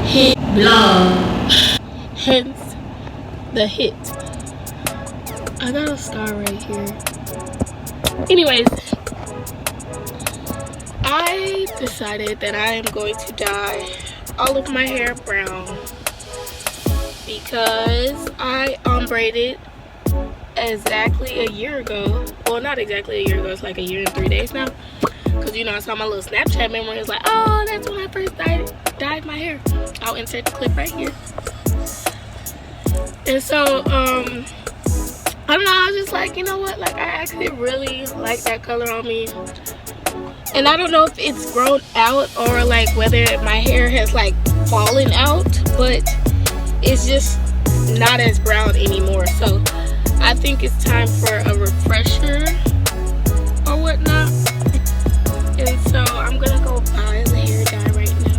hit blog. Hence the hit. I got a scar right here. Anyways, I decided that I am going to dye all of my hair brown because I ombre'd exactly a year ago. Well, not exactly a year ago, it's like a year and 3 days now. Because, you know, I saw my little Snapchat memory. It's like, oh, that's when I first dyed my hair. I'll insert the clip right here. And so, I don't know, I was just like, you know what? Like, I actually really like that color on me. And I don't know if it's grown out or, like, whether my hair has, like, fallen out. But it's just not as brown anymore. So, I think it's time for a refresher or whatnot. And so I'm gonna go buy the hair dye right now.